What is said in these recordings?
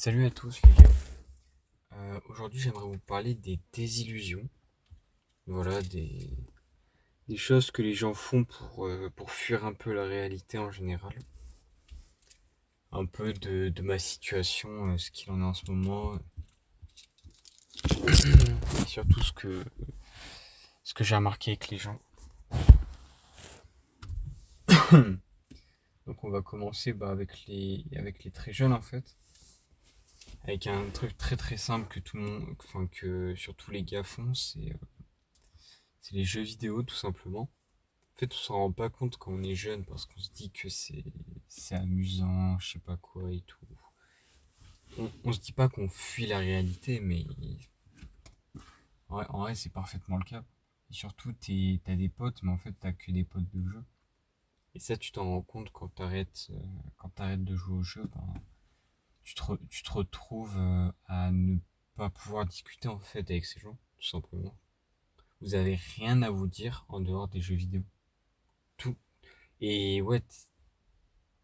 Salut à tous les gars. Aujourd'hui j'aimerais vous parler des désillusions. Voilà, des choses que les gens font pour fuir un peu la réalité en général. Un peu de ma situation, ce qu'il en est en ce moment. Et surtout ce que j'ai remarqué avec les gens. Donc on va commencer avec les très jeunes en fait. Avec un truc très très simple que tout le monde, enfin que surtout les gars font, c'est les jeux vidéo tout simplement. En fait, on s'en rend pas compte quand on est jeune parce qu'on se dit que c'est amusant, je sais pas quoi et tout. On se dit pas qu'on fuit la réalité, mais en vrai, c'est parfaitement le cas. Et surtout, t'as des potes, mais en fait, t'as que des potes de jeu. Et ça, tu t'en rends compte quand t'arrêtes de jouer au jeu, ben, tu te retrouves à ne pas pouvoir discuter en fait avec ces gens, tout simplement. Vous avez rien à vous dire en dehors des jeux vidéo. Tout. Et ouais,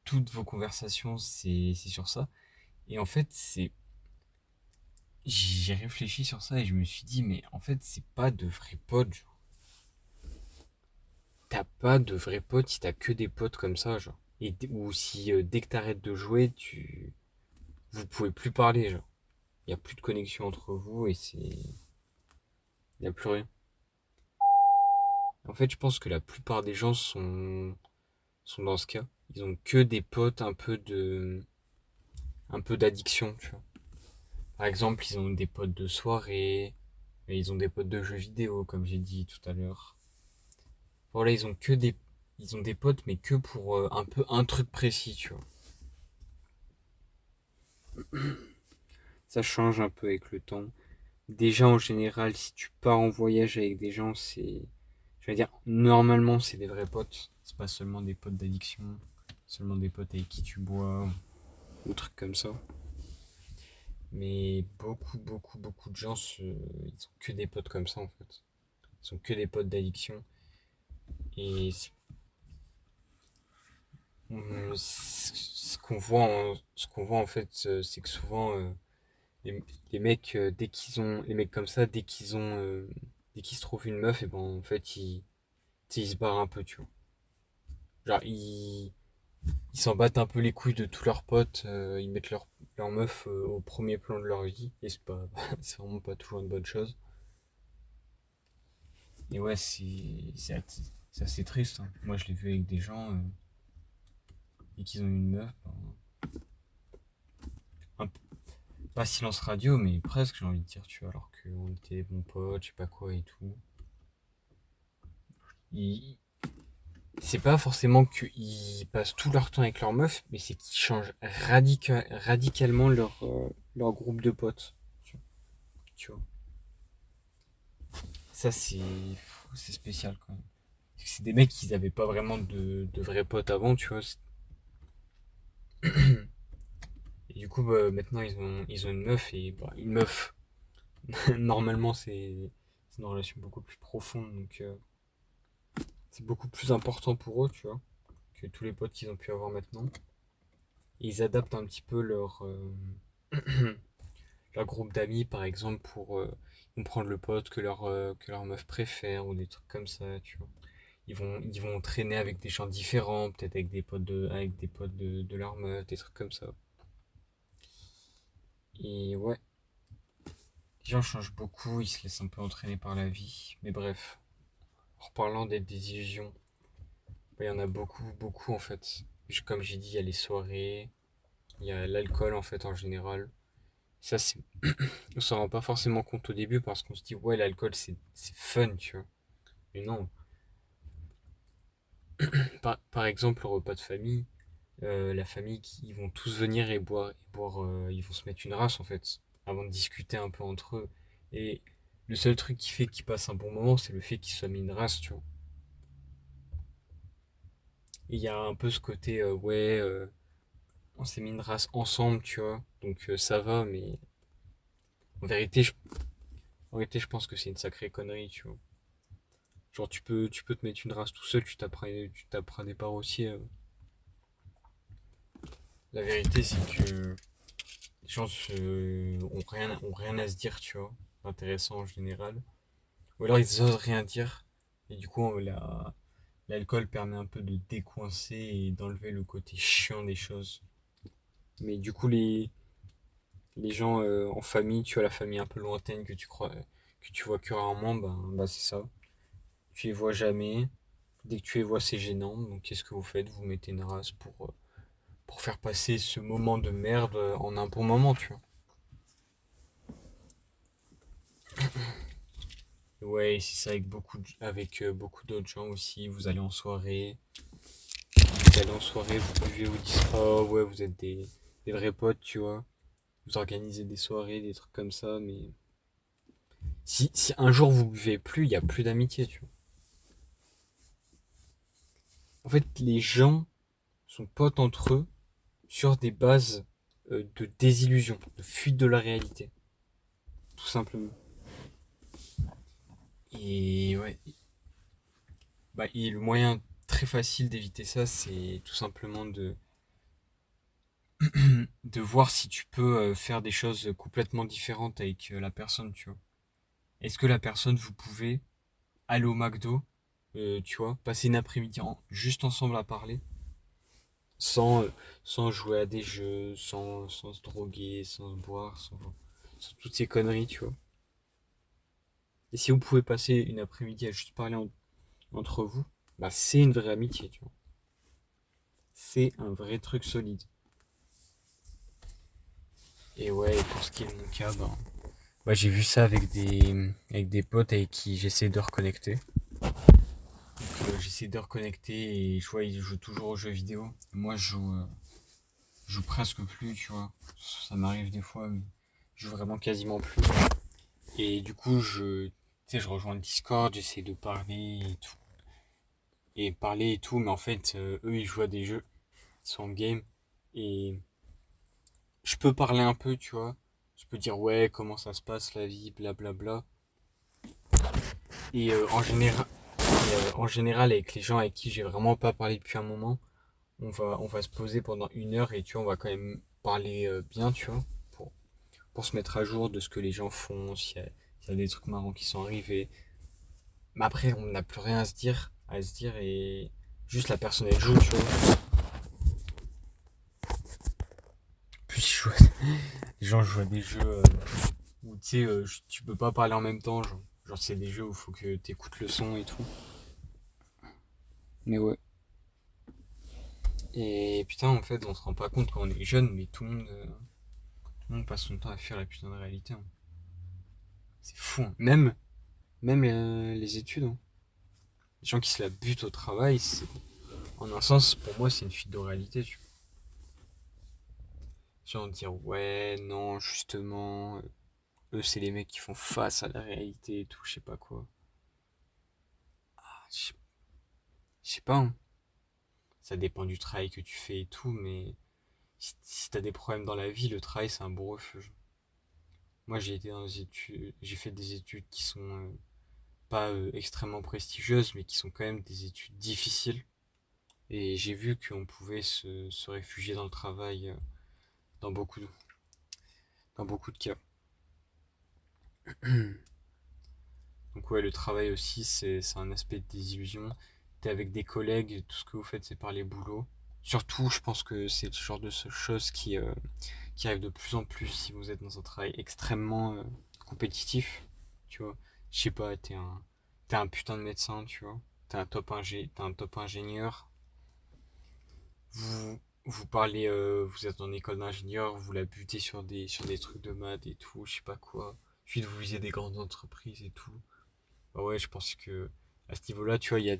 toutes vos conversations, c'est sur ça. Et en fait, j'ai réfléchi sur ça et je me suis dit, mais en fait, c'est pas de vrais potes, genre. T'as pas de vrais potes si t'as que des potes comme ça, genre. Ou si dès que t'arrêtes de jouer, vous pouvez plus parler, genre. Y a plus de connexion entre vous et y a plus rien. En fait, je pense que la plupart des gens sont dans ce cas. Ils ont que des potes un peu d'addiction, tu vois. Par exemple, ils ont des potes de soirée, et ils ont des potes de jeux vidéo, comme j'ai dit tout à l'heure. Voilà, ils ont des potes, mais que pour un peu un truc précis, tu vois. Ça change un peu avec le temps. Déjà, en général, si tu pars en voyage avec des gens, je veux dire, normalement, c'est des vrais potes. C'est pas seulement des potes d'addiction, seulement des potes avec qui tu bois, ou trucs comme ça. Mais beaucoup, beaucoup, beaucoup de gens, ils ont que des potes comme ça, en fait. Ils ont que des potes d'addiction. Et ce qu'on voit en fait, c'est que souvent, les mecs, les mecs comme ça, dès qu'ils se trouvent une meuf, et ben en fait, ils se barrent un peu, tu vois. Genre, ils s'en battent un peu les couilles de tous leurs potes, ils mettent leur meuf au premier plan de leur vie, et c'est vraiment pas toujours une bonne chose. Et ouais, c'est assez triste, hein. Moi, je l'ai vu avec des gens, et qu'ils ont une meuf, ben, un pas silence radio, mais presque, j'ai envie de dire, tu vois, alors qu'on était bons potes, je sais pas quoi et tout. Ils- C'est pas forcément qu'ils passent tout leur temps avec leur meuf, mais c'est qu'ils changent radicalement leur groupe de potes. Tu vois. Ça, c'est spécial quand même. C'est des mecs qui n'avaient pas vraiment de vrais potes avant, tu vois. Et du coup, bah, maintenant, ils ont une meuf, et bah, une meuf, normalement, c'est une relation beaucoup plus profonde, donc c'est beaucoup plus important pour eux, tu vois, que tous les potes qu'ils ont pu avoir maintenant. Et ils adaptent un petit peu leur groupe d'amis, par exemple, pour comprendre le pote que leur meuf préfère ou des trucs comme ça, tu vois. Ils vont traîner avec des gens différents, peut-être avec des potes de leur meuf, des trucs comme ça. Et ouais, les gens changent beaucoup, ils se laissent un peu entraîner par la vie. Mais bref, en reparlant des désillusions, bah, il y en a beaucoup, beaucoup en fait. Comme j'ai dit, il y a les soirées, il y a l'alcool en fait en général. Ça, on s'en rend pas forcément compte au début parce qu'on se dit, ouais, l'alcool c'est fun, tu vois. Mais non. Par exemple, au repas de famille, la famille, ils vont tous venir et boire, ils vont se mettre une race en fait, avant de discuter un peu entre eux. Et le seul truc qui fait qu'ils passent un bon moment, c'est le fait qu'ils soient mis une race, tu vois. Et il y a un peu ce côté, ouais, on s'est mis une race ensemble, tu vois, donc ça va, mais en vérité, je pense que c'est une sacrée connerie, tu vois. Genre, tu peux te mettre une race tout seul, tu taperas des barres aussi. La vérité, c'est que gens ont rien à se dire, tu vois, intéressant en général. Ou alors ils osent rien dire. Et du coup, l'alcool permet un peu de décoincer et d'enlever le côté chiant des choses. Mais du coup, les gens en famille, tu vois, la famille un peu lointaine que tu vois que rarement, bah c'est ça. Tu les vois jamais. Dès que tu les vois, c'est gênant. Donc qu'est-ce que vous faites? Vous mettez une race pour faire passer ce moment de merde en un bon moment, tu vois. Ouais, c'est ça avec beaucoup d'autres gens aussi. Vous allez en soirée. Vous allez en soirée, vous buvez, vous dites, oh ouais, vous êtes des vrais potes, tu vois. Vous organisez des soirées, des trucs comme ça, mais si un jour vous buvez plus, il n'y a plus d'amitié, tu vois. En fait, les gens sont potes entre eux sur des bases de désillusion, de fuite de la réalité, tout simplement. Et ouais, et le moyen très facile d'éviter ça, c'est tout simplement de voir si tu peux faire des choses complètement différentes avec la personne, tu vois. Est-ce que la personne, vous pouvez aller au McDo, tu vois, passer une après-midi juste ensemble à parler, sans, euh, sans jouer à des jeux, sans se droguer, sans se boire, sans toutes ces conneries, tu vois. Et si vous pouvez passer une après-midi à juste parler entre vous, bah c'est une vraie amitié, tu vois. C'est un vrai truc solide. Et ouais, pour ce qui est de mon cas, j'ai vu ça avec des potes avec qui j'essaie de reconnecter. J'essaie de reconnecter et je vois, ils jouent toujours aux jeux vidéo. Moi, je joue presque plus, tu vois. Ça m'arrive des fois, mais je joue vraiment quasiment plus. Et du coup, tu sais, je rejoins le Discord, j'essaie de parler et tout. Et parler et tout, mais en fait, eux, ils jouent à des jeux, ils sont en game. Et je peux parler un peu, tu vois. Je peux dire, ouais, comment ça se passe la vie, blablabla. Et en général, avec les gens avec qui j'ai vraiment pas parlé depuis un moment, on va se poser pendant une heure et tu vois, on va quand même parler bien, tu vois, pour se mettre à jour de ce que les gens font, s'il y a des trucs marrants qui sont arrivés. Mais après, on n'a plus rien à se dire et juste la personne elle joue, tu vois. Plus les gens jouent à des jeux où tu sais, tu peux pas parler en même temps, genre c'est des jeux où il faut que tu écoutes le son et tout. Mais ouais. Et putain, en fait, on se rend pas compte quand on est jeune, mais tout le monde passe son temps à faire la putain de réalité, hein. C'est fou, hein. Même les études, hein. Les gens qui se la butent au travail, en un sens, pour moi, c'est une fuite de réalité, tu vois. Genre dire, ouais, non, justement, eux, c'est les mecs qui font face à la réalité et tout, je sais pas quoi. Ah, je sais pas, hein. Ça dépend du travail que tu fais et tout, mais si t'as des problèmes dans la vie, le travail, c'est un bon refuge. Moi, j'ai fait des études qui sont pas extrêmement prestigieuses, mais qui sont quand même des études difficiles. Et j'ai vu qu'on pouvait se réfugier dans le travail dans beaucoup de, dans beaucoup de cas. Donc ouais, le travail aussi, c'est un aspect de désillusion. T'es avec des collègues, tout ce que vous faites, c'est parler boulot. Surtout, je pense que c'est le genre de choses qui arrive de plus en plus si vous êtes dans un travail extrêmement compétitif. Tu vois, je sais pas, t'es un putain de médecin, tu vois. T'es un top ingénieur. Vous parlez, vous êtes en école d'ingénieur, vous la butez sur des trucs de maths et tout, je sais pas quoi. Ensuite, vous visez des grandes entreprises et tout. Bah ouais, je pense que à ce niveau-là, tu vois, il y a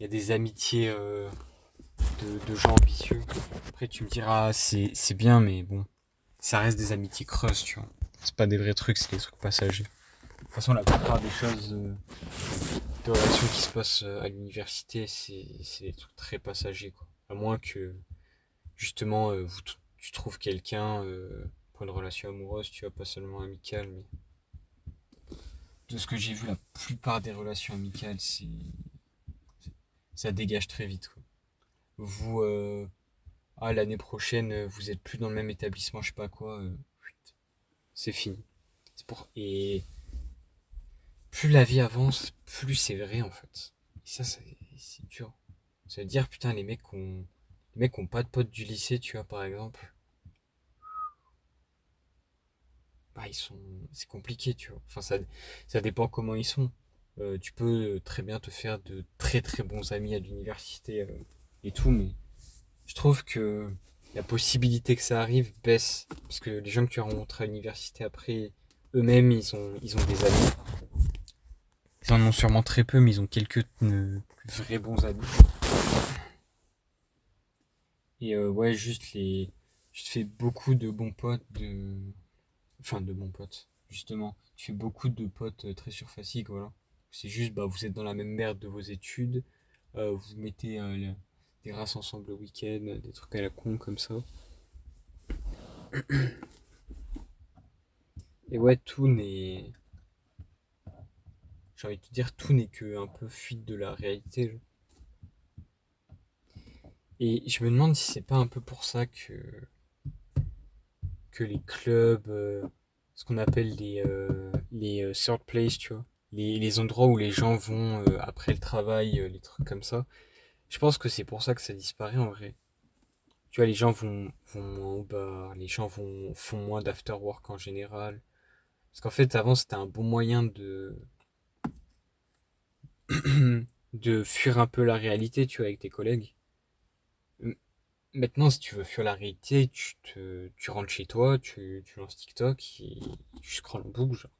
des amitiés de gens ambitieux. Après, tu me diras, c'est bien, mais bon, ça reste des amitiés creuses, tu vois. C'est pas des vrais trucs, c'est des trucs passagers. De toute façon, la plupart des choses, de relations qui se passent à l'université, c'est des trucs très passagers, quoi. À moins que, justement, tu trouves quelqu'un pour une relation amoureuse, tu vois, pas seulement amicale, mais de ce que j'ai vu, la plupart des relations amicales, ça dégage très vite, quoi. Vous, ah, l'année prochaine, vous êtes plus dans le même établissement, je sais pas quoi, c'est fini. Et plus la vie avance, plus c'est vrai en fait. Et ça, c'est dur. Ça veut dire, putain, les mecs ont pas de potes du lycée, tu vois, par exemple. Bah, c'est compliqué, tu vois. Enfin, ça dépend comment ils sont. Tu peux très bien te faire de très très bons amis à l'université et tout, mais je trouve que la possibilité que ça arrive baisse. Parce que les gens que tu as rencontrés à l'université après, eux-mêmes, ils ont des amis. Ils en ont sûrement très peu, mais ils ont quelques vrais bons amis. Et ouais, je fais beaucoup de bons potes, enfin de bons potes, justement. Tu fais beaucoup de potes très surfaciques, voilà. C'est juste, bah, vous êtes dans la même merde de vos études, vous mettez des races ensemble le week-end, des trucs à la con comme ça. Et ouais, j'ai envie de te dire, tout n'est que un peu fuite de la réalité. Et je me demande si c'est pas un peu pour ça que les clubs, ce qu'on appelle les third place, tu vois, les endroits où les gens vont après le travail, les trucs comme ça. Je pense que c'est pour ça que ça disparaît en vrai. Tu vois, les gens vont moins au bar, les gens font moins d'after work en général. Parce qu'en fait, avant, c'était un bon moyen de fuir un peu la réalité, tu vois, avec tes collègues. Maintenant, si tu veux fuir la réalité, tu rentres chez toi, tu lances TikTok et tu scrolles en boucle, genre.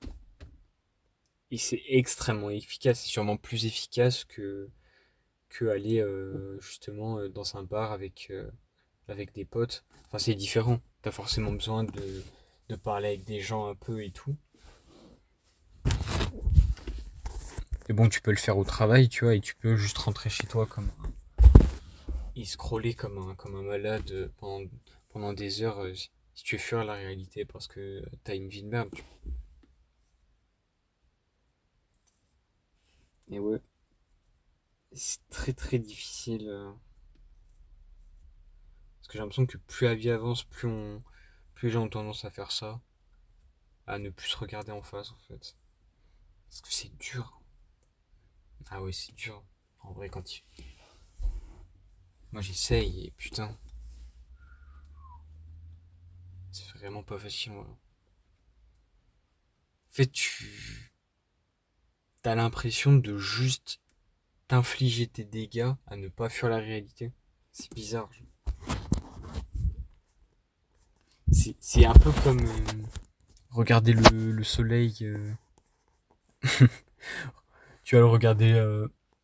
Et c'est extrêmement efficace, c'est sûrement plus efficace que aller justement dans un bar avec des potes. Enfin, c'est différent. T'as forcément besoin de parler avec des gens un peu et tout. Et bon, tu peux le faire au travail, tu vois, et tu peux juste rentrer chez toi et scroller comme un malade pendant des heures si tu veux fuir la réalité parce que t'as une vie de merde. Et ouais, c'est très très difficile. Parce que j'ai l'impression que plus la vie avance, plus les gens ont tendance à faire ça, à ne plus se regarder en face en fait. Parce que c'est dur. Ah ouais, c'est dur. En vrai, moi j'essaye et putain, c'est vraiment pas facile. Moi. En fait, tu as l'impression de juste t'infliger tes dégâts à ne pas fuir la réalité. C'est bizarre. C'est un peu comme regarder le soleil. Tu vas le regarder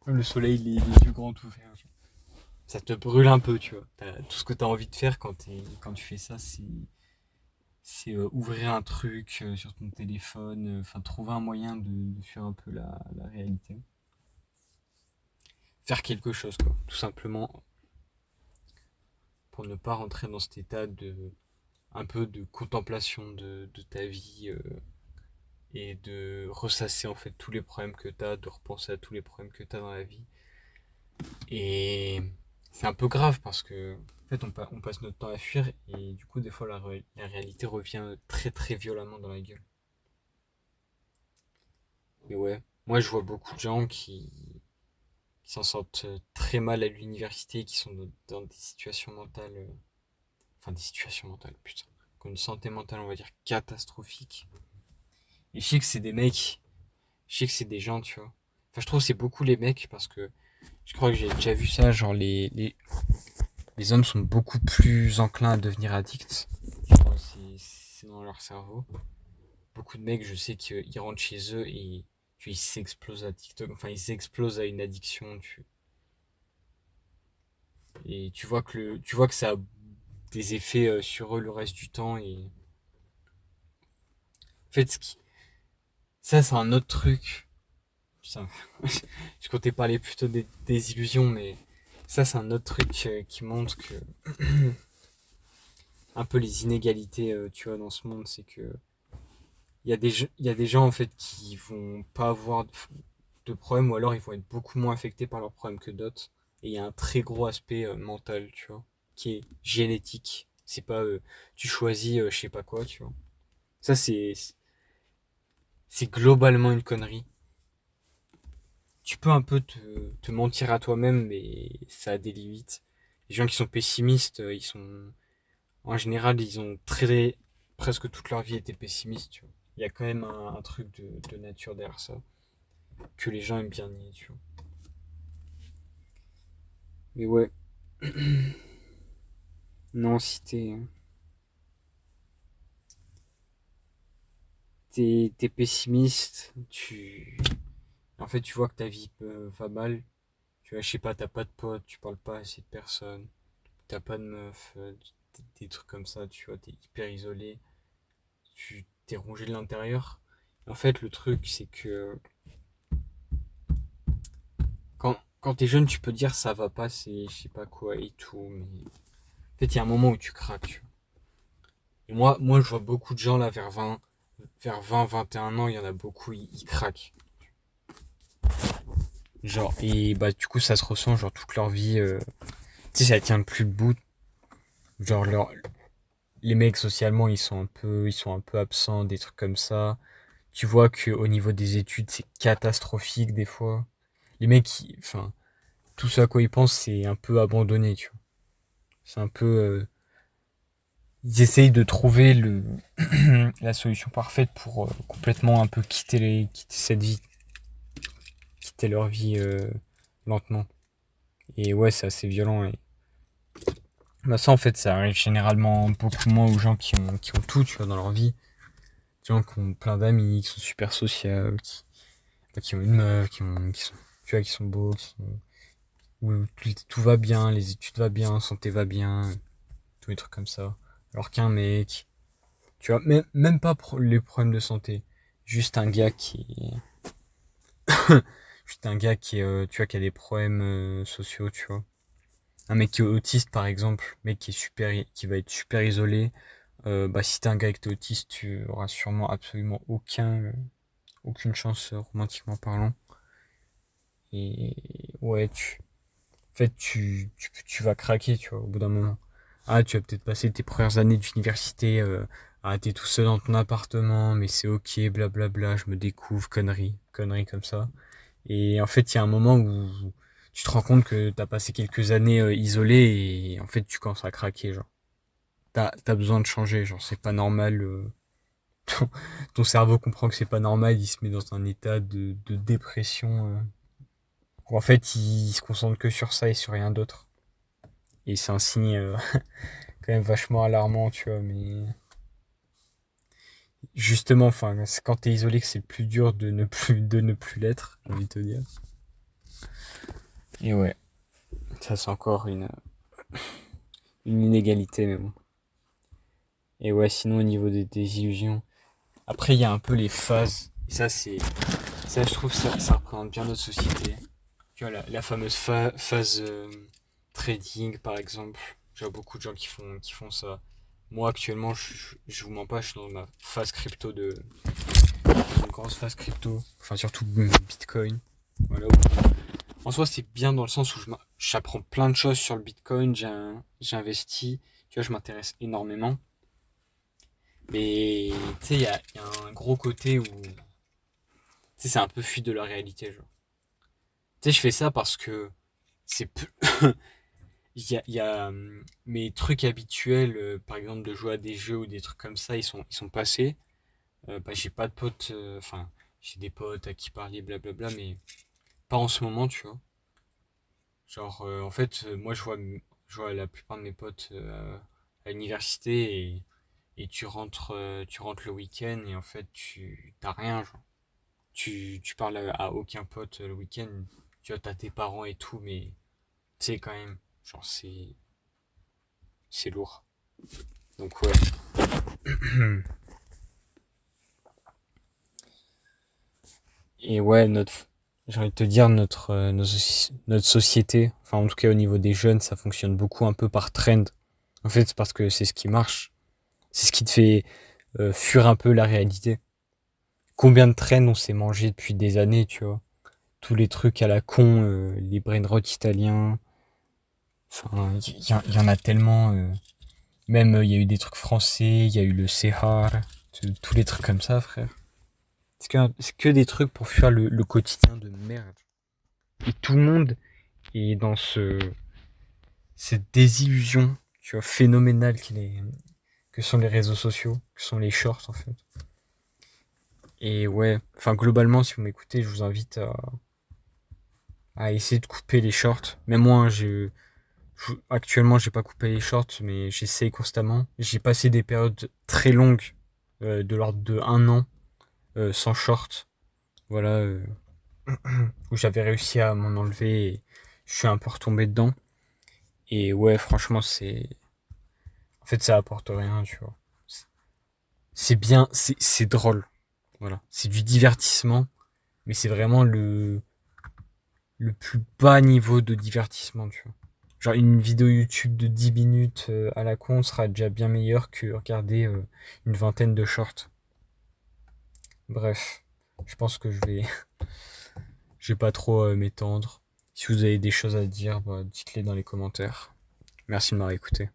le soleil, les yeux grands ouverts. Ça te brûle un peu, tu vois. Tout ce que tu as envie de faire quand tu fais ça, c'est ouvrir un truc sur ton téléphone, enfin trouver un moyen de fuir un peu la réalité. Faire quelque chose, quoi, tout simplement, pour ne pas rentrer dans cet état un peu de contemplation de ta vie et de ressasser en fait tous les problèmes que tu as, de repenser à tous les problèmes que tu as dans la vie. Et c'est un peu grave parce que en fait on passe notre temps à fuir et du coup des fois la réalité revient très très violemment dans la gueule. Mais ouais, moi je vois beaucoup de gens qui s'en sortent très mal à l'université, qui sont dans des situations mentales, enfin des situations mentales, putain, qui ont une santé mentale on va dire catastrophique. Et je sais que c'est des mecs, je sais que c'est des gens, tu vois. Enfin je trouve que c'est beaucoup les mecs parce que je crois que j'ai déjà vu ça, genre les hommes sont beaucoup plus enclins à devenir addicts. Je crois que c'est dans leur cerveau. Beaucoup de mecs, je sais qu'ils rentrent chez eux et qu'ils s'explosent à TikTok. Enfin, ils s'explosent à une addiction. Et tu vois que ça a des effets sur eux le reste du temps. Et en fait, ça, c'est un autre truc. Putain, je comptais parler plutôt des illusions, mais ça, c'est un autre truc qui montre que un peu les inégalités, tu vois, dans ce monde, c'est que il y a des gens en fait qui vont pas avoir de problème ou alors ils vont être beaucoup moins affectés par leurs problèmes que d'autres. Et il y a un très gros aspect mental, tu vois. qui est génétique. C'est pas tu choisis je sais pas quoi, tu vois. Ça c'est globalement une connerie. Tu peux un peu te mentir à toi-même, mais ça a des limites. Les gens qui sont pessimistes, ils sont en général, ils ont presque toute leur vie été pessimistes, tu vois. Il y a quand même un truc de nature derrière ça que les gens aiment bien nier, tu vois. Mais ouais, non, si t'es pessimiste, en fait, tu vois que ta vie va mal. Tu vois, je sais pas, t'as pas de potes, tu parles pas à assez de personnes, t'as pas de meuf, des trucs comme ça, tu vois, t'es hyper isolé, tu t'es rongé de l'intérieur. En fait, le truc, c'est que quand t'es jeune, tu peux dire ça va pas, c'est je sais pas quoi et tout, mais en fait, il y a un moment où tu craques, tu vois. Et moi, je vois beaucoup de gens là vers 20, 21 ans, il y en a beaucoup, ils craquent. Genre, et bah, du coup, ça se ressent, genre, toute leur vie, tu sais, ça tient plus le bout. Genre, les mecs, socialement, ils sont un peu absents, des trucs comme ça. Tu vois qu'au niveau des études, c'est catastrophique, des fois. Les mecs, enfin, tout ce à quoi ils pensent, c'est un peu abandonné, tu vois. C'est un peu, ils essayent de trouver la solution parfaite pour complètement un peu quitter cette vie, quitter leur vie lentement. Et ouais, c'est assez violent. Et bah ça, en fait, ça arrive généralement beaucoup moins aux gens qui ont tout, tu vois, dans leur vie. Des gens qui ont plein d'amis, qui sont super sociables, qui ont une meuf, qui sont, tu vois, qui sont beaux, où tout va bien, les études va bien, santé va bien, tous les trucs comme ça. Alors qu'un mec, tu vois, même pas les problèmes de santé, juste un gars juste un gars tu vois, qui a des problèmes sociaux, tu vois. Un mec qui est autiste, par exemple, mec qui va être super isolé. Bah, si t'es un gars qui est autiste, tu auras sûrement absolument aucune chance romantiquement parlant. Et ouais, en fait, tu vas craquer, tu vois, au bout d'un moment. Ah, tu vas peut-être passer tes premières années d'université, t'es tout seul dans ton appartement, mais c'est ok, blablabla, je me découvre, conneries comme ça. Et en fait, il y a un moment où tu te rends compte que t'as passé quelques années isolé et en fait, tu commences à craquer, genre. T'as besoin de changer, genre, c'est pas normal. Ton, ton cerveau comprend que c'est pas normal, il se met dans un état de dépression où en fait, il se concentre que sur ça et sur rien d'autre. Et c'est un signe quand même vachement alarmant, tu vois, mais justement, enfin, c'est quand t'es isolé que c'est plus dur de ne plus l'être, j'ai envie de te dire. Et ouais, ça c'est encore une inégalité, mais bon. Et ouais, sinon au niveau des illusions. Après, il y a un peu les phases. Et ça je trouve ça représente bien notre société. Tu vois, la fameuse phase trading, par exemple. Je vois beaucoup de gens qui font ça. Moi, actuellement, je vous mens pas, je suis dans ma phase crypto une grosse phase crypto. Enfin, surtout Bitcoin. Voilà. En soi, c'est bien dans le sens où j'apprends plein de choses sur le Bitcoin, j'investis, tu vois, je m'intéresse énormément. Mais, tu sais, il y a un gros côté où, tu sais, c'est un peu fuite de la réalité, genre. Tu sais, je fais ça parce que c'est plus, il y a mes trucs habituels, par exemple de jouer à des jeux ou des trucs comme ça, ils sont passés. Bah, j'ai pas de potes, enfin, j'ai des potes à qui parler, blablabla, mais pas en ce moment, tu vois. Genre, en fait, moi, je vois la plupart de mes potes à l'université et tu rentres le week-end et en fait, tu t'as rien, genre. Tu parles à aucun pote le week-end, tu vois, t'as tes parents et tout, mais tu sais, quand même, genre, c'est lourd. Donc, ouais. Et ouais, j'ai envie de te dire, notre société, enfin, en tout cas, au niveau des jeunes, ça fonctionne beaucoup un peu par trend. En fait, c'est parce que c'est ce qui marche. C'est ce qui te fait fuir un peu la réalité. Combien de trends on s'est mangé depuis des années, tu vois. Tous les trucs à la con, les brain rot italiens, Enfin, il y en a tellement. Même, il y a eu des trucs français, il y a eu le Sehar, tous les trucs comme ça, frère. C'est que des trucs pour fuir le quotidien de merde. Et tout le monde est dans cette désillusion, tu vois, phénoménale que sont les réseaux sociaux, que sont les shorts, en fait. Et ouais, enfin, globalement, si vous m'écoutez, je vous invite à essayer de couper les shorts. Même moi, hein, actuellement, j'ai pas coupé les shorts, mais j'essaye constamment. J'ai passé des périodes très longues, de l'ordre de 1 an, sans short. Voilà, où j'avais réussi à m'en enlever et je suis un peu retombé dedans. Et ouais, franchement, en fait, ça apporte rien, tu vois. C'est bien, c'est drôle. Voilà. C'est du divertissement, mais c'est vraiment le plus bas niveau de divertissement, tu vois. Genre une vidéo YouTube de 10 minutes à la con sera déjà bien meilleure que regarder une vingtaine de shorts. Bref, je pense que je vais pas trop m'étendre. Si vous avez des choses à dire, bah, dites-les dans les commentaires. Merci de m'avoir écouté.